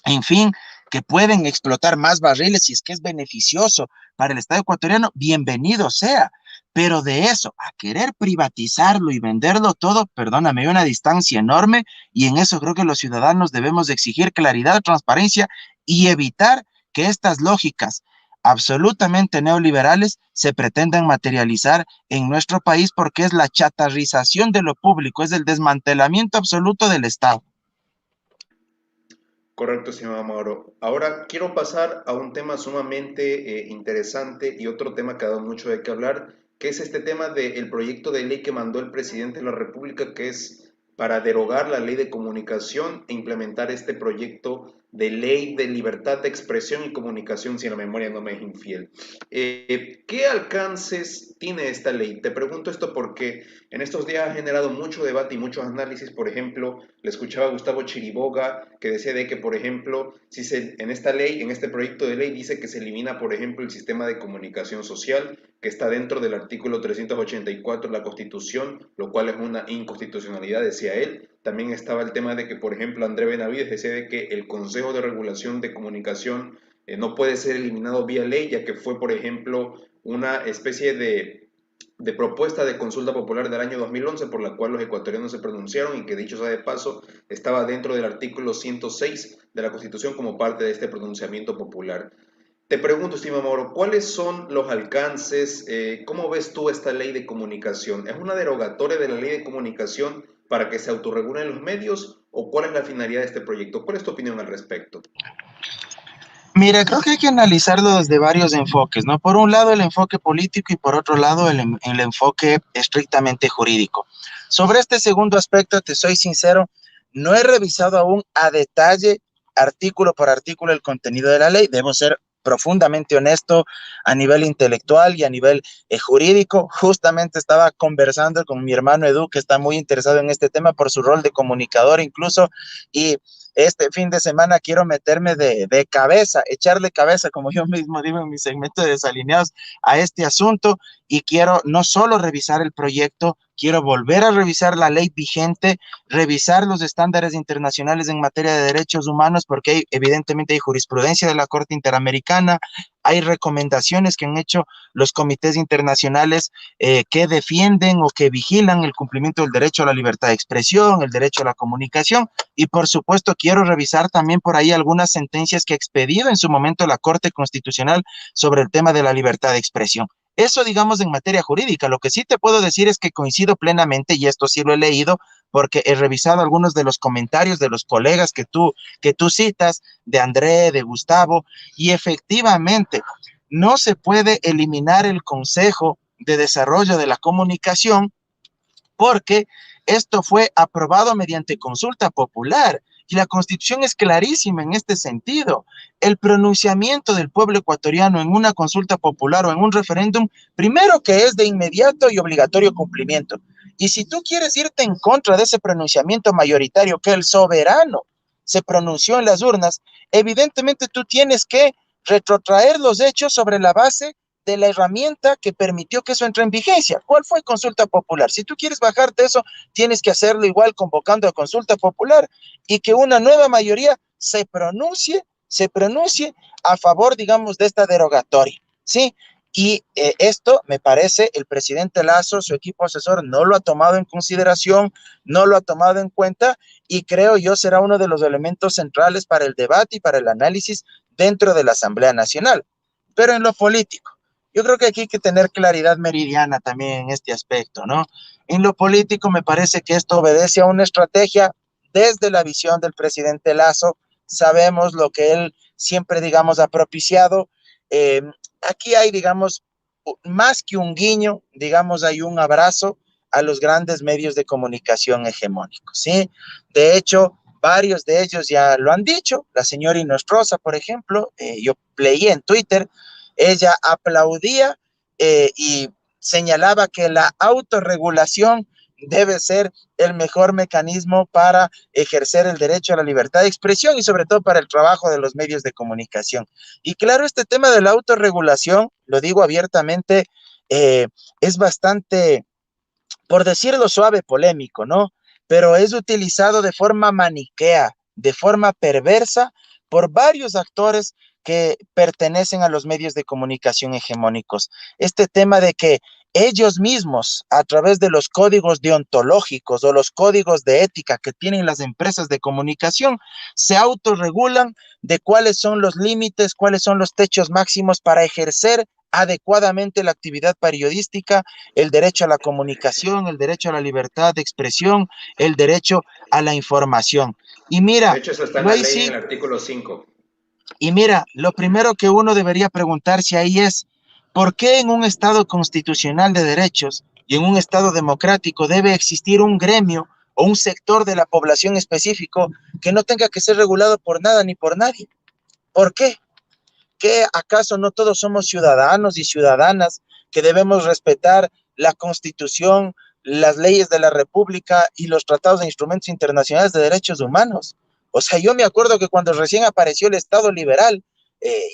en fin, que pueden explotar más barriles si es que es beneficioso para el Estado ecuatoriano, bienvenido sea. Pero de eso, a querer privatizarlo y venderlo todo, perdóname, hay una distancia enorme y en eso creo que los ciudadanos debemos de exigir claridad, transparencia y evitar que estas lógicas absolutamente neoliberales se pretendan materializar en nuestro país porque es la chatarrización de lo público, es el desmantelamiento absoluto del Estado. Correcto, estimado Mauro. Ahora quiero pasar a un tema sumamente interesante y otro tema que ha dado mucho de qué hablar, que es este tema del proyecto de ley que mandó el presidente de la República, que es para derogar la ley de comunicación e implementar este proyecto de ley de libertad de expresión y comunicación, si la memoria no me es infiel. ¿Qué alcances tiene esta ley? Te pregunto esto porque en estos días ha generado mucho debate y muchos análisis. Por ejemplo, le escuchaba a Gustavo Chiriboga que decía de que, por ejemplo, si se, en esta ley, en este proyecto de ley, dice que se elimina, por ejemplo, el sistema de comunicación social que está dentro del artículo 384 de la Constitución, lo cual es una inconstitucionalidad, decía él. También estaba el tema de que, por ejemplo, André Benavides decía de que el Consejo de Regulación de Comunicación no puede ser eliminado vía ley, ya que fue, por ejemplo, una especie de propuesta de consulta popular del año 2011 por la cual los ecuatorianos se pronunciaron y que dicho sea de paso estaba dentro del artículo 106 de la Constitución como parte de este pronunciamiento popular. Te pregunto, estimado Mauro, ¿cuáles son los alcances? ¿Cómo ves tú esta ley de comunicación? ¿Es una derogatoria de la ley de comunicación para que se autorregulen los medios o cuál es la finalidad de este proyecto? ¿Cuál es tu opinión al respecto? Mira, creo que hay que analizarlo desde varios enfoques, ¿no? Por un lado el enfoque político y por otro lado el enfoque estrictamente jurídico. Sobre este segundo aspecto, te soy sincero, no he revisado aún a detalle, artículo por artículo, el contenido de la ley. Debo ser profundamente honesto a nivel intelectual y a nivel jurídico. Justamente estaba conversando con mi hermano Edu, que está muy interesado en este tema por su rol de comunicador incluso, y este fin de semana quiero meterme de cabeza, echarle cabeza, como yo mismo digo en mi segmento de Desalineados, a este asunto y quiero no solo revisar el proyecto, quiero volver a revisar la ley vigente, revisar los estándares internacionales en materia de derechos humanos, porque evidentemente hay jurisprudencia de la Corte Interamericana, hay recomendaciones que han hecho los comités internacionales que defienden o que vigilan el cumplimiento del derecho a la libertad de expresión, el derecho a la comunicación, y por supuesto quiero revisar también por ahí algunas sentencias que ha expedido en su momento la Corte Constitucional sobre el tema de la libertad de expresión. Eso, digamos, en materia jurídica. Lo que sí te puedo decir es que coincido plenamente, y esto sí lo he leído, porque he revisado algunos de los comentarios de los colegas que tú citas, de André, de Gustavo, y efectivamente no se puede eliminar el Consejo de Desarrollo de la Comunicación porque esto fue aprobado mediante consulta popular y la Constitución es clarísima en este sentido. El pronunciamiento del pueblo ecuatoriano en una consulta popular o en un referéndum, primero que es de inmediato y obligatorio cumplimiento. Y si tú quieres irte en contra de ese pronunciamiento mayoritario que el soberano se pronunció en las urnas, evidentemente tú tienes que retrotraer los hechos sobre la base de la herramienta que permitió que eso entre en vigencia. ¿Cuál fue consulta popular? Si tú quieres bajarte eso, tienes que hacerlo igual convocando a consulta popular y que una nueva mayoría se pronuncie a favor, digamos, de esta derogatoria, ¿sí? Y esto, me parece, el presidente Lazo, su equipo asesor, no lo ha tomado en consideración, no lo ha tomado en cuenta y creo yo será uno de los elementos centrales para el debate y para el análisis dentro de la Asamblea Nacional. Pero en lo político, yo creo que aquí hay que tener claridad meridiana también en este aspecto, ¿no? En lo político me parece que esto obedece a una estrategia desde la visión del presidente Lazo. Sabemos lo que él siempre, digamos, ha propiciado. Eh, Aquí hay, digamos, más que un guiño, digamos, hay un abrazo a los grandes medios de comunicación hegemónicos, ¿sí? De hecho, varios de ellos ya lo han dicho. La señora Inostroza, por ejemplo, yo leí en Twitter, ella aplaudía y señalaba que la autorregulación debe ser el mejor mecanismo para ejercer el derecho a la libertad de expresión y sobre todo para el trabajo de los medios de comunicación. Y claro, este tema de la autorregulación, lo digo abiertamente, es bastante, por decirlo suave, polémico, ¿no? Pero es utilizado de forma maniquea, de forma perversa, por varios actores que pertenecen a los medios de comunicación hegemónicos. Este tema de que ellos mismos, a través de los códigos deontológicos o los códigos de ética que tienen las empresas de comunicación, se autorregulan de cuáles son los límites, cuáles son los techos máximos para ejercer adecuadamente la actividad periodística, el derecho a la comunicación, el derecho a la libertad de expresión, el derecho a la información. Y De mira, hecho, eso está en la ley en Luisi, el artículo 5. y mira, lo primero que uno debería preguntarse ahí es, ¿por qué en un Estado constitucional de derechos y en un Estado democrático debe existir un gremio o un sector de la población específico que no tenga que ser regulado por nada ni por nadie? ¿Por qué? ¿Qué acaso no todos somos ciudadanos y ciudadanas que debemos respetar la Constitución, las leyes de la República y los tratados e instrumentos internacionales de derechos humanos? O sea, yo me acuerdo que cuando recién apareció el Estado liberal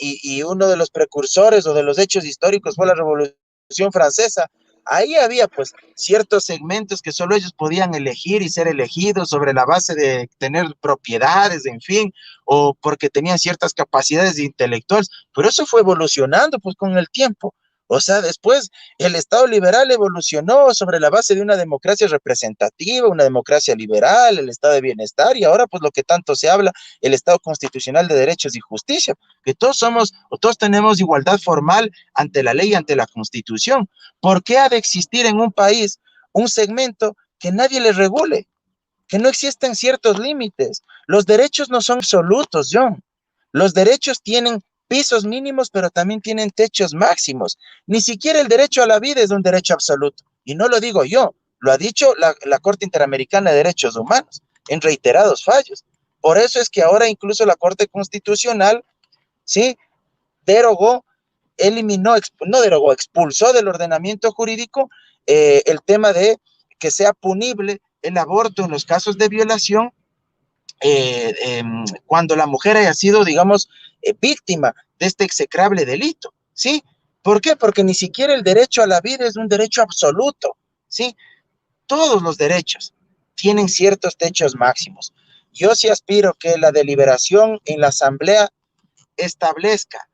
y uno de los precursores o de los hechos históricos fue la Revolución Francesa, ahí había pues ciertos segmentos que solo ellos podían elegir y ser elegidos sobre la base de tener propiedades, en fin, o porque tenían ciertas capacidades intelectuales, pero eso fue evolucionando pues con el tiempo. O sea, después el Estado liberal evolucionó sobre la base de una democracia representativa, una democracia liberal, el Estado de bienestar y ahora pues lo que tanto se habla, el Estado constitucional de derechos y justicia, que todos somos o todos tenemos igualdad formal ante la ley, ante la Constitución. ¿Por qué ha de existir en un país un segmento que nadie le regule? Que no existen ciertos límites. Los derechos no son absolutos, John. Los derechos tienen pisos mínimos, pero también tienen techos máximos. Ni siquiera el derecho a la vida es un derecho absoluto. Y no lo digo yo, lo ha dicho la Corte Interamericana de Derechos Humanos en reiterados fallos. Por eso es que ahora incluso la Corte Constitucional, ¿sí?, derogó, eliminó, no derogó, expulsó del ordenamiento jurídico el tema de que sea punible el aborto en los casos de violación cuando la mujer haya sido, digamos, víctima de este execrable delito, ¿sí? ¿Por qué? Porque ni siquiera el derecho a la vida es un derecho absoluto, ¿sí? Todos los derechos tienen ciertos techos máximos. Yo sí aspiro que la deliberación en la asamblea establezca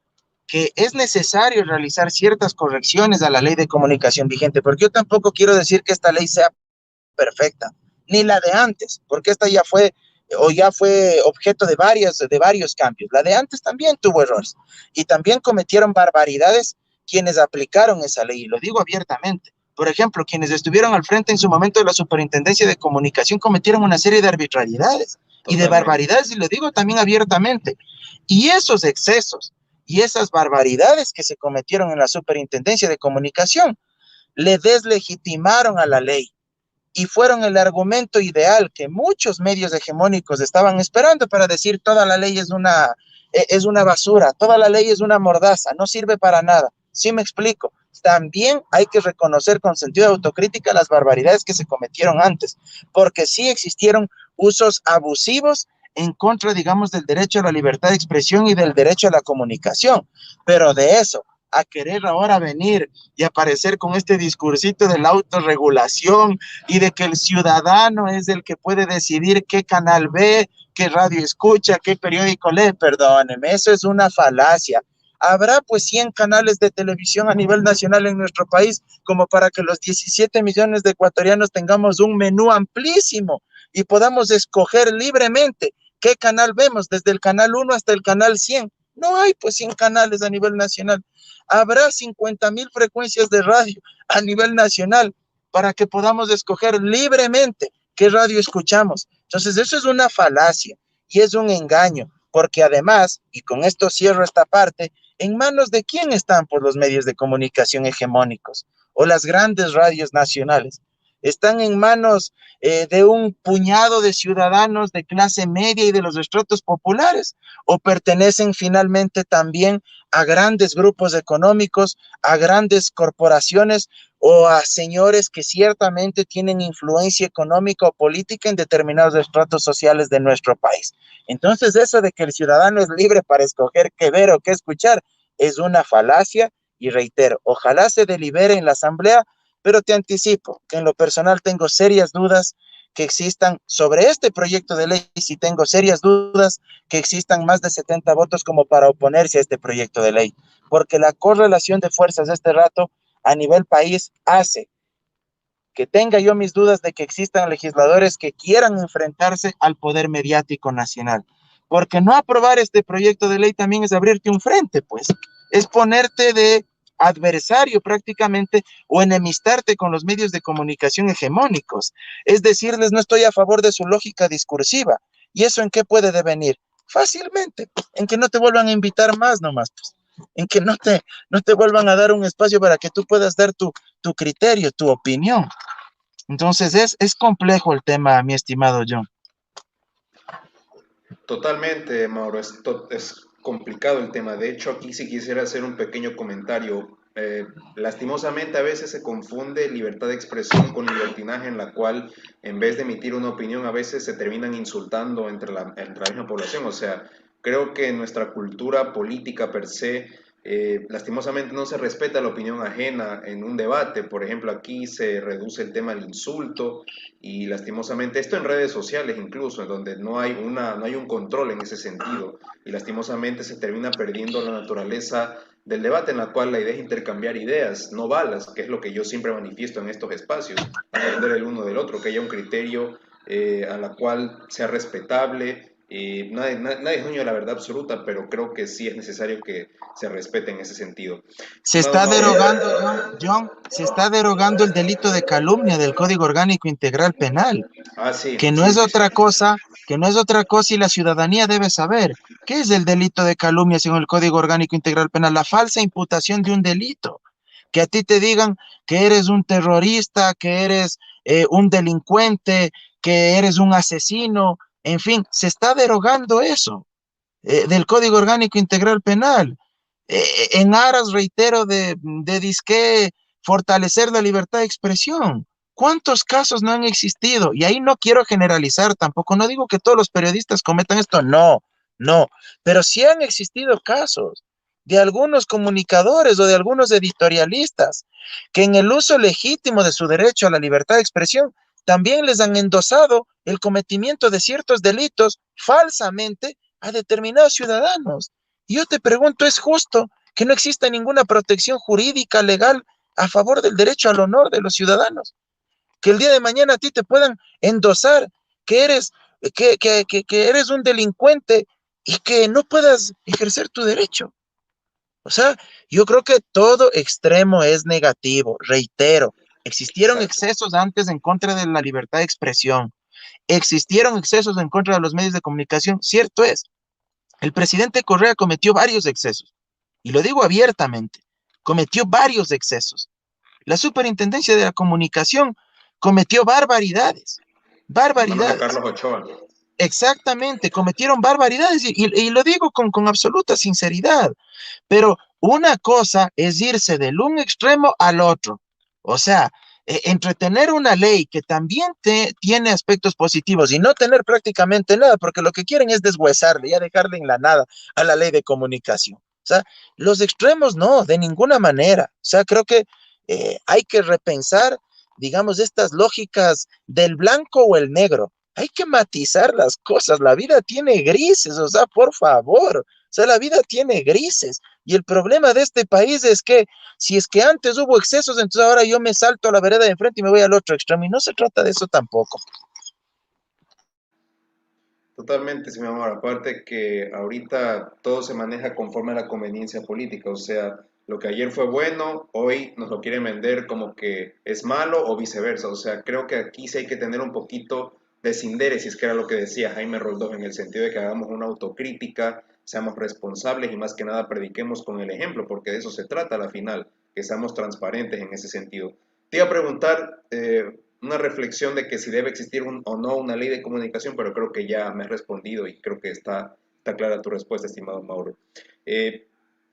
que es necesario realizar ciertas correcciones a la ley de comunicación vigente, porque yo tampoco quiero decir que esta ley sea perfecta, ni la de antes, porque esta ya fue o ya fue objeto de varios cambios. La de antes también tuvo errores y también cometieron barbaridades quienes aplicaron esa ley, y lo digo abiertamente. Por ejemplo, quienes estuvieron al frente en su momento de la Superintendencia de Comunicación cometieron una serie de arbitrariedades y de barbaridades, y lo digo también abiertamente. Y esos excesos y esas barbaridades que se cometieron en la Superintendencia de Comunicación le deslegitimaron a la ley y fueron el argumento ideal que muchos medios hegemónicos estaban esperando para decir toda la ley es una basura, toda la ley es una mordaza, no sirve para nada. ¿Sí me explico? También hay que reconocer con sentido de autocrítica las barbaridades que se cometieron antes, porque sí existieron usos abusivos en contra, digamos, del derecho a la libertad de expresión y del derecho a la comunicación, pero de eso a querer ahora venir y aparecer con este discursito de la autorregulación y de que el ciudadano es el que puede decidir qué canal ve, qué radio escucha, qué periódico lee, perdóneme, eso es una falacia. Habrá pues 100 canales de televisión a nivel nacional en nuestro país como para que los 17 millones de ecuatorianos tengamos un menú amplísimo y podamos escoger libremente qué canal vemos, desde el canal 1 hasta el canal 100. No hay pues 100 canales a nivel nacional. Habrá 50.000 frecuencias de radio a nivel nacional para que podamos escoger libremente qué radio escuchamos. Entonces eso es una falacia y es un engaño, porque además, y con esto cierro esta parte, ¿en manos de quién están pues los medios de comunicación hegemónicos o las grandes radios nacionales? Están en manos de un puñado de ciudadanos de clase media y de los estratos populares, o pertenecen finalmente también a grandes grupos económicos, a grandes corporaciones o a señores que ciertamente tienen influencia económica o política en determinados estratos sociales de nuestro país. Entonces, eso de que el ciudadano es libre para escoger qué ver o qué escuchar es una falacia y reitero, ojalá se delibere en la asamblea, pero te anticipo que en lo personal tengo serias dudas que existan sobre este proyecto de ley, si tengo serias dudas que existan más de 70 votos como para oponerse a este proyecto de ley, porque la correlación de fuerzas de este rato a nivel país hace que tenga yo mis dudas de que existan legisladores que quieran enfrentarse al poder mediático nacional. Porque no aprobar este proyecto de ley también es abrirte un frente, pues, es ponerte de adversario prácticamente o enemistarte con los medios de comunicación hegemónicos. Es decirles, no estoy a favor de su lógica discursiva. ¿Y eso en qué puede devenir? Fácilmente, en que no te vuelvan a invitar más nomás, pues, en que no te vuelvan a dar un espacio para que tú puedas dar tu criterio, tu opinión. Entonces es complejo el tema, mi estimado John. Totalmente, Mauro, es complicado el tema. De hecho, aquí sí quisiera hacer un pequeño comentario. Lastimosamente a veces se confunde libertad de expresión con libertinaje, en la cual en vez de emitir una opinión a veces se terminan insultando entre la misma población. O sea, creo que en nuestra cultura política per se, lastimosamente no se respeta la opinión ajena en un debate. Por ejemplo, aquí se reduce el tema al insulto y lastimosamente esto en redes sociales incluso, en donde no hay un control en ese sentido y lastimosamente se termina perdiendo la naturaleza del debate, en la cual la idea es intercambiar ideas, no balas, que es lo que yo siempre manifiesto en estos espacios, aprender el uno del otro, que haya un criterio a la cual sea respetable. Nadie es dueño de la verdad absoluta, pero creo que sí es necesario que se respete en ese sentido. Se Estimado está Mauro. derogando, John, se está derogando el delito de calumnia del Código Orgánico Integral Penal, Ah, sí, que no sí, es sí, sí. otra cosa, que no es otra cosa y la ciudadanía debe saber. ¿Qué es el delito de calumnia según el Código Orgánico Integral Penal? La falsa imputación de un delito. Que a ti te digan que eres un terrorista, que eres un delincuente, que eres un asesino, en fin, se está derogando eso del Código Orgánico Integral Penal, en aras, reitero, de disque fortalecer la libertad de expresión. ¿Cuántos casos no han existido? Y ahí no quiero generalizar tampoco, no digo que todos los periodistas cometan esto, no, no, pero sí han existido casos de algunos comunicadores o de algunos editorialistas que en el uso legítimo de su derecho a la libertad de expresión también les han endosado el cometimiento de ciertos delitos falsamente a determinados ciudadanos. Y yo te pregunto, ¿es justo que no exista ninguna protección jurídica legal a favor del derecho al honor de los ciudadanos? Que el día de mañana a ti te puedan endosar que eres un delincuente y que no puedas ejercer tu derecho. O sea, yo creo que todo extremo es negativo. Reitero, existieron Exacto. excesos antes en contra de la libertad de expresión. Existieron excesos en contra de los medios de comunicación. Cierto es, el presidente Correa cometió varios excesos, y lo digo abiertamente, cometió varios excesos. La superintendencia de la comunicación cometió barbaridades, En manos de barbaridades. Carlos Ochoa. Exactamente, cometieron barbaridades y lo digo con absoluta sinceridad, pero una cosa es irse del un extremo al otro. O sea, entretener una ley que también tiene aspectos positivos y no tener prácticamente nada, porque lo que quieren es deshuesarle, ya dejarle en la nada a la ley de comunicación. O sea, los extremos no, de ninguna manera. O sea, creo que hay que repensar, digamos, estas lógicas del blanco o el negro. Hay que matizar las cosas. La vida tiene grises, o sea, por favor. O sea, la vida tiene grises. Y el problema de este país es que si es que antes hubo excesos, entonces ahora yo me salto a la vereda de enfrente y me voy al otro extremo. Y no se trata de eso tampoco. Totalmente, sí, mi amor. Aparte que ahorita todo se maneja conforme a la conveniencia política, o sea, lo que ayer fue bueno, hoy nos lo quieren vender como que es malo o viceversa. O sea, creo que aquí sí hay que tener un poquito de sindéresis, que era lo que decía Jaime Roldós, en el sentido de que hagamos una autocrítica, seamos responsables y más que nada prediquemos con el ejemplo, porque de eso se trata a la final, que seamos transparentes en ese sentido. Te iba a preguntar una reflexión de que si debe existir o no una ley de comunicación, pero creo que ya me has respondido y creo que está clara tu respuesta, estimado Mauro. Eh,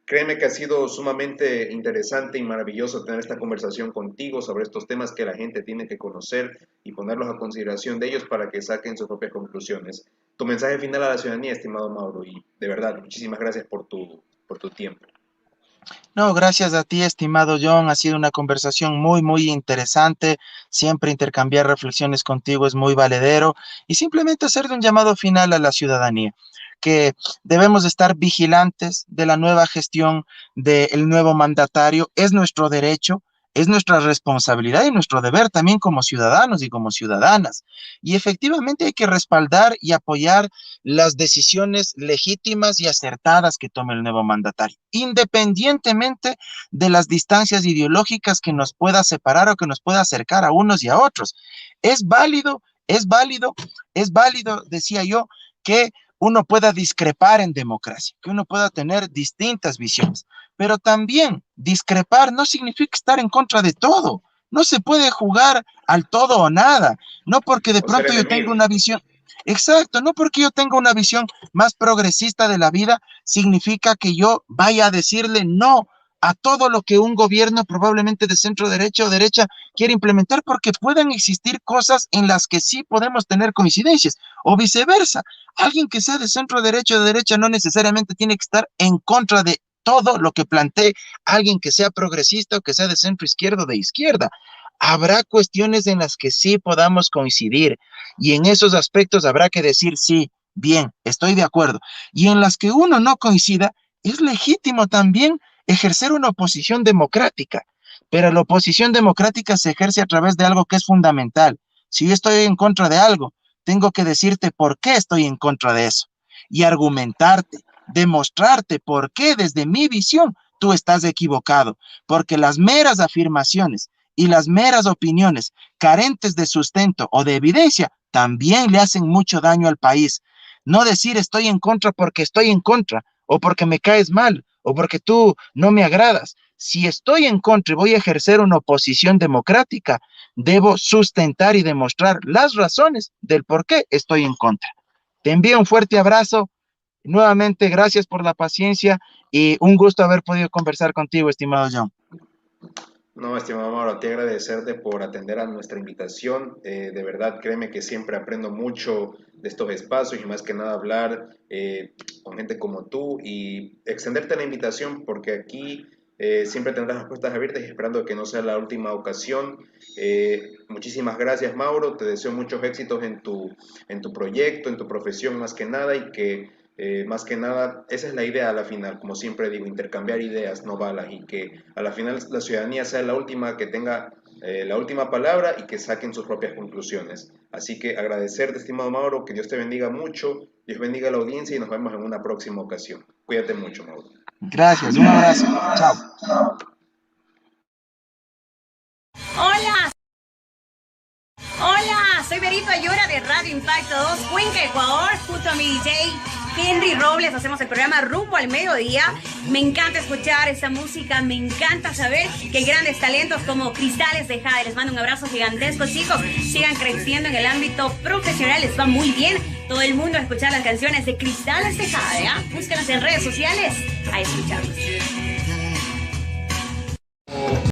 Créeme que ha sido sumamente interesante y maravilloso tener esta conversación contigo sobre estos temas que la gente tiene que conocer y ponerlos a consideración de ellos para que saquen sus propias conclusiones. Tu mensaje final a la ciudadanía, estimado Mauro, y de verdad, muchísimas gracias por tu tiempo. No, gracias a ti, estimado John. Ha sido una conversación muy, muy interesante. Siempre intercambiar reflexiones contigo es muy valedero. Y simplemente hacerle un llamado final a la ciudadanía, que debemos estar vigilantes de la nueva gestión del nuevo mandatario. Es nuestro derecho, es nuestra responsabilidad y nuestro deber también como ciudadanos y como ciudadanas. Y efectivamente hay que respaldar y apoyar las decisiones legítimas y acertadas que tome el nuevo mandatario, independientemente de las distancias ideológicas que nos pueda separar o que nos pueda acercar a unos y a otros. Es válido, es válido, es válido, decía yo, que uno pueda discrepar en democracia, que uno pueda tener distintas visiones, pero también discrepar no significa estar en contra de todo. No se puede jugar al todo o nada, no porque de O ser pronto yo enemigo. tengo una visión. Exacto, no porque yo tenga una visión más progresista de la vida, significa que yo vaya a decirle no a todo lo que un gobierno probablemente de centro derecha o derecha quiere implementar, porque pueden existir cosas en las que sí podemos tener coincidencias, o viceversa. Alguien que sea de centro derecha o de derecha no necesariamente tiene que estar en contra de todo lo que plantee alguien que sea progresista o que sea de centro izquierdo o de izquierda. Habrá cuestiones en las que sí podamos coincidir y en esos aspectos habrá que decir sí, bien, estoy de acuerdo. Y en las que uno no coincida, es legítimo también ejercer una oposición democrática, pero la oposición democrática se ejerce a través de algo que es fundamental. Si yo estoy en contra de algo, tengo que decirte por qué estoy en contra de eso y argumentarte, demostrarte por qué desde mi visión tú estás equivocado, porque las meras afirmaciones y las meras opiniones carentes de sustento o de evidencia también le hacen mucho daño al país. No decir estoy en contra porque estoy en contra, o porque me caes mal, o porque tú no me agradas. Si estoy en contra y voy a ejercer una oposición democrática, debo sustentar y demostrar las razones del por qué estoy en contra. Te envío un fuerte abrazo. Nuevamente, gracias por la paciencia y un gusto haber podido conversar contigo, estimado John. No, estimado Mauro, a ti agradecerte por atender a nuestra invitación. De verdad, créeme que siempre aprendo mucho de estos espacios y más que nada hablar con gente como tú y extenderte la invitación porque aquí siempre tendrás las puertas abiertas y esperando que no sea la última ocasión. Muchísimas gracias, Mauro. Te deseo muchos éxitos en tu proyecto, en tu profesión más que nada y que más que nada, esa es la idea a la final, como siempre digo, intercambiar ideas, no balas, y que a la final la ciudadanía sea la última que tenga la última palabra y que saquen sus propias conclusiones. Así que agradecerte, estimado Mauro, que Dios te bendiga mucho, Dios bendiga a la audiencia y nos vemos en una próxima ocasión. Cuídate mucho, Mauro. Gracias, un abrazo. Chao. Hola, hola, soy Berito Ayora de Radio Impacto 2, Cuenca, Ecuador, junto a mi DJ Henry Robles. Hacemos el programa Rumbo al Mediodía. Me encanta escuchar esta música, me encanta saber que hay grandes talentos como Cristales de Jade. Les mando un abrazo gigantesco, chicos. Sigan creciendo en el ámbito profesional, les va muy bien. Todo el mundo a escuchar las canciones de Cristales de Jade, ¿eh? Búsquenlas en redes sociales a escucharlos.